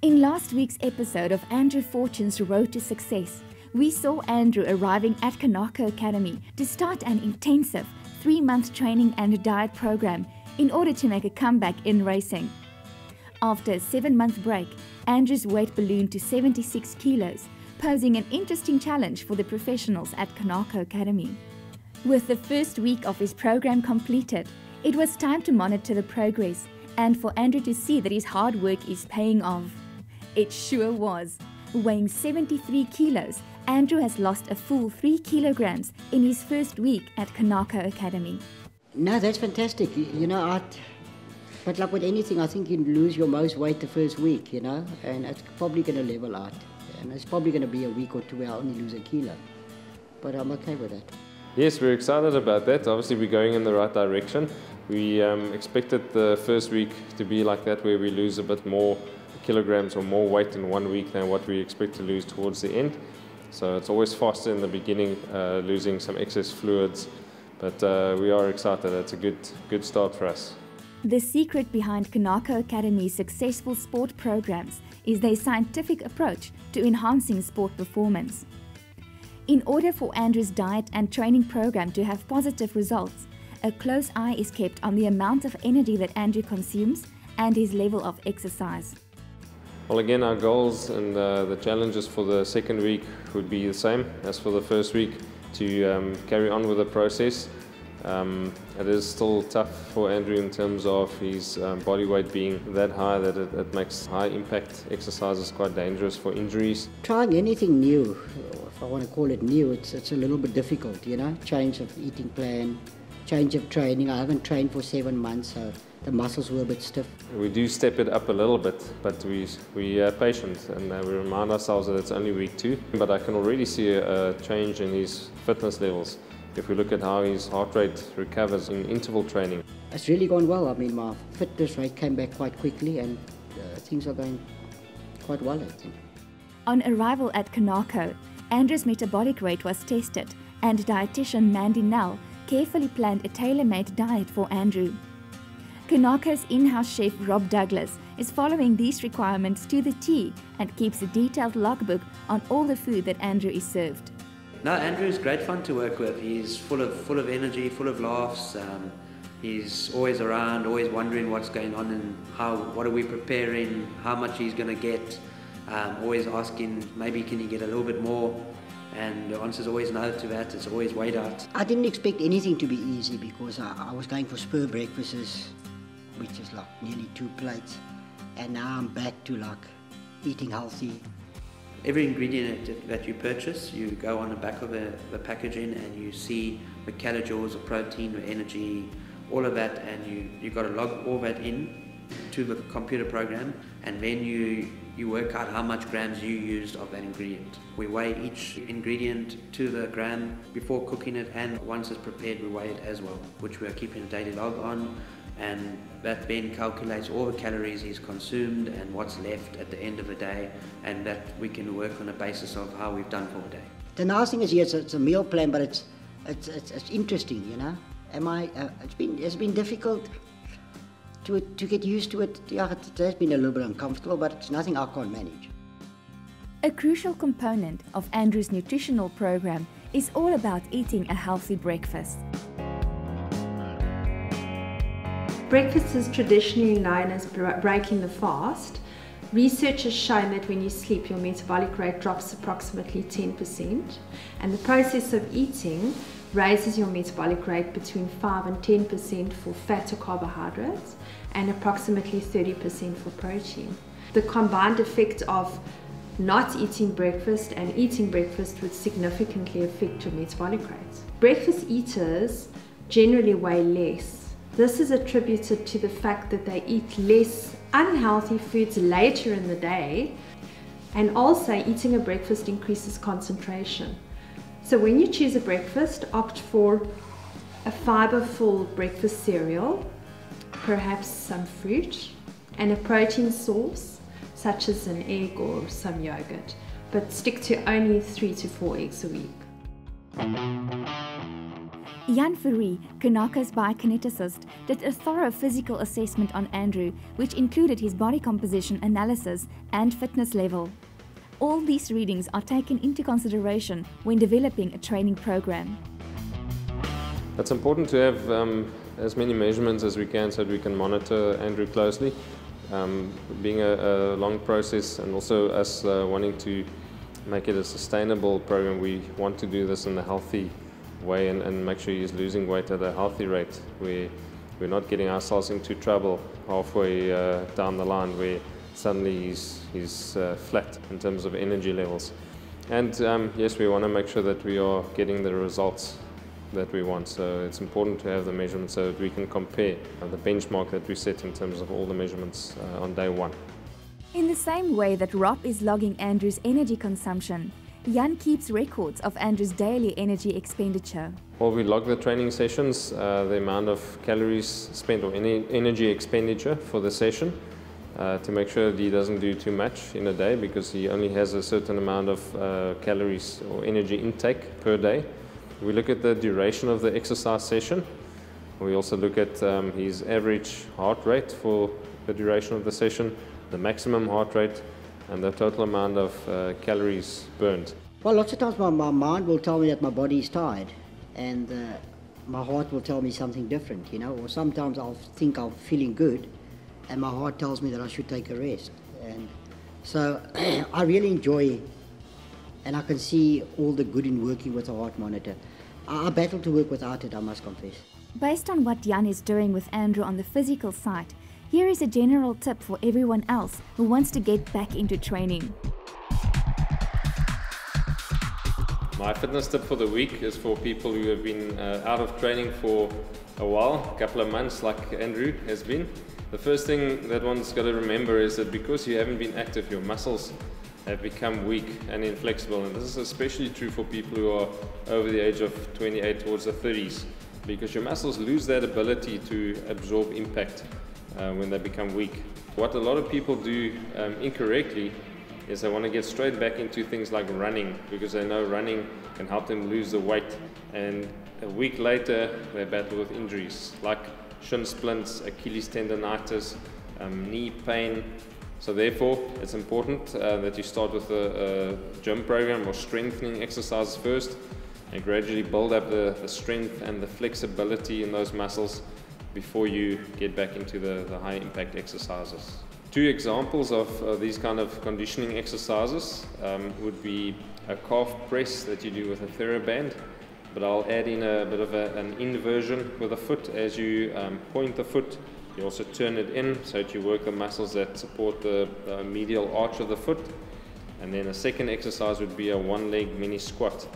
In last week's episode of Andrew Fortune's Road to Success, we saw Andrew arriving at KeNako Academy to start an intensive 3-month training and diet program in order to make a comeback in racing. After a 7-month break, Andrew's weight ballooned to 76 kilos, posing an interesting challenge for the professionals at KeNako Academy. With the first week of his program completed, it was time to monitor the progress and for Andrew to see that his hard work is paying off. It sure was. Weighing 73 kilos, Andrew has lost a full 3 kilograms in his first week at KeNako Academy. No, that's fantastic. But like with anything, I think you lose your most weight the first week, and it's probably going to level out. And it's probably going to be a week or two where I only lose a kilo. But I'm okay with that. Yes, we're excited about that. Obviously, we're going in the right direction. We expected the first week to be like that, where we lose a bit more kilograms or more weight in 1 week than what we expect to lose towards the end. So it's always faster in the beginning, losing some excess fluids. But we are excited. It's a good start for us. The secret behind KeNako Academy's successful sport programs is their scientific approach to enhancing sport performance. In order for Andrew's diet and training program to have positive results, a close eye is kept on the amount of energy that Andrew consumes and his level of exercise. Well, again, our goals and the challenges for the second week would be the same as for the first week, to carry on with the process. It is still tough for Andrew in terms of his body weight being that high that it makes high impact exercises quite dangerous for injuries. Trying anything new, if I want to call it new, it's a little bit difficult, Change of eating plan, change of training. I haven't trained for 7 months, so the muscles were a bit stiff. We do step it up a little bit, but we are patient and we remind ourselves that it's only week 2. But I can already see a change in his fitness levels. If we look at how his heart rate recovers in interval training. It's really gone well. I mean, my fitness rate came back quite quickly and things are going quite well, I think. On arrival at KeNako, Andrew's metabolic rate was tested and dietitian Mandy Nell carefully planned a tailor-made diet for Andrew. KeNako's in-house chef Rob Douglas is following these requirements to the T and keeps a detailed logbook on all the food that Andrew is served. No, Andrew's great fun to work with. He's full of energy, full of laughs. He's always around, always wondering what's going on and what are we preparing, how much he's going to get. Always asking, maybe can he get a little bit more? And the answer's always no to that. It's always weighed out. I didn't expect anything to be easy because I was going for spur breakfasts, which is like nearly 2 plates. And now I'm back to like eating healthy. Every ingredient that you purchase, you go on the back of the packaging and you see the kilojoules of protein, the energy, all of that, and you got to log all that in to the computer program, and then you work out how much grams you used of that ingredient. We weigh each ingredient to the gram before cooking it, and once it's prepared we weigh it as well, which we are keeping a daily log on, and that then calculates all the calories he's consumed and what's left at the end of the day, and that we can work on the basis of how we've done for the day. The nice thing is, yes, it's a meal plan, but it's interesting, It's been difficult to get used to it. Yeah, it has been a little bit uncomfortable, but it's nothing I can't manage. A crucial component of Andrew's nutritional program is all about eating a healthy breakfast. Breakfast is traditionally known as breaking the fast. Research has shown that when you sleep, your metabolic rate drops approximately 10%, and the process of eating raises your metabolic rate between 5 and 10% for fat or carbohydrates, and approximately 30% for protein. The combined effect of not eating breakfast and eating breakfast would significantly affect your metabolic rates. Breakfast eaters generally weigh less. This is attributed to the fact that they eat less unhealthy foods later in the day, and also eating a breakfast increases concentration. So when you choose a breakfast, opt for a fiber-full breakfast cereal, perhaps some fruit, and a protein source such as an egg or some yogurt, but stick to only 3 to 4 eggs a week. Jan Fourie, KeNako's biokineticist, did a thorough physical assessment on Andrew, which included his body composition analysis and fitness level. All these readings are taken into consideration when developing a training program. It's important to have as many measurements as we can so that we can monitor Andrew closely. Being a long process, and also us wanting to make it a sustainable program, we want to do this in a healthy way and make sure he's losing weight at a healthy rate, where we're not getting ourselves into trouble halfway down the line where suddenly he's flat in terms of energy levels. And yes, we want to make sure that we are getting the results that we want, so it's important to have the measurements so that we can compare the benchmark that we set in terms of all the measurements on day one. In the same way that Rob is logging Andrew's energy consumption, Jan keeps records of Andrew's daily energy expenditure. Well, we log the training sessions, the amount of calories spent or any energy expenditure for the session, to make sure that he doesn't do too much in a day, because he only has a certain amount of calories or energy intake per day. We look at the duration of the exercise session. We also look at his average heart rate for the duration of the session, the maximum heart rate, and the total amount of calories burned. Well, lots of times my mind will tell me that my body is tired, and my heart will tell me something different, you know, or sometimes I'll think I'm feeling good, and my heart tells me that I should take a rest. And so I really enjoy, and I can see all the good in working with a heart monitor. I battle to work without it, I must confess. Based on what Jan is doing with Andrew on the physical side, here is a general tip for everyone else who wants to get back into training. My fitness tip for the week is for people who have been out of training for a while, a couple of months like Andrew has been. The first thing that one's got to remember is that because you haven't been active, your muscles have become weak and inflexible, and this is especially true for people who are over the age of 28 towards the 30s, because your muscles lose that ability to absorb impact when they become weak. What a lot of people do incorrectly is they want to get straight back into things like running, because they know running can help them lose the weight, and a week later they battle with injuries like shin splints, Achilles tendonitis, knee pain. So therefore, it's important that you start with a gym program or strengthening exercises first, and gradually build up the strength and the flexibility in those muscles before you get back into the high impact exercises. Two examples of these kind of conditioning exercises would be a calf press that you do with a TheraBand, but I'll add in a bit of an inversion with the foot. As you point the foot, you also turn it in so that you work the muscles that support the medial arch of the foot. And then a second exercise would be a one-leg mini squat,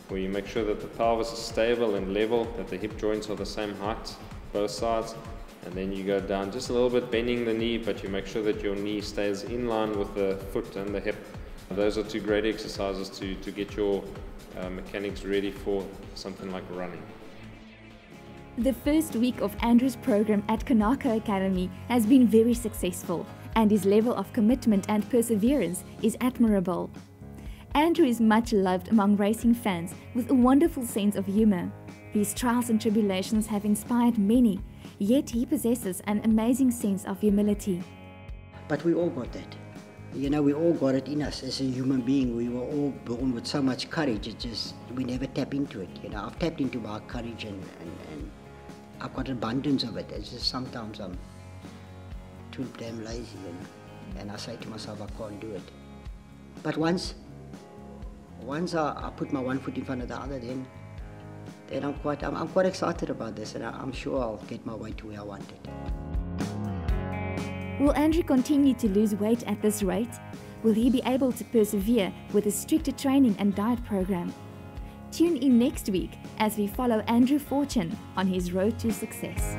where you make sure that the pelvis is stable and level, that the hip joints are the same height, both sides. And then you go down just a little bit, bending the knee, but you make sure that your knee stays in line with the foot and the hip. Those are two great exercises to get your mechanics ready for something like running. The first week of Andrew's program at KeNako Academy has been very successful, and his level of commitment and perseverance is admirable. Andrew is much loved among racing fans with a wonderful sense of humor. His trials and tribulations have inspired many, yet he possesses an amazing sense of humility. But we all got that. You know, we all got it in us as a human being. We were all born with so much courage, it's just we never tap into it. You know, I've tapped into my courage and I've got abundance of it. It's just sometimes I'm too damn lazy, and I say to myself, I can't do it. But once I put my one foot in front of the other, then I'm quite excited about this, and I'm sure I'll get my way to where I want it. Will Andrew continue to lose weight at this rate? Will he be able to persevere with a stricter training and diet program? Tune in next week as we follow Andrew Fortune on his road to success.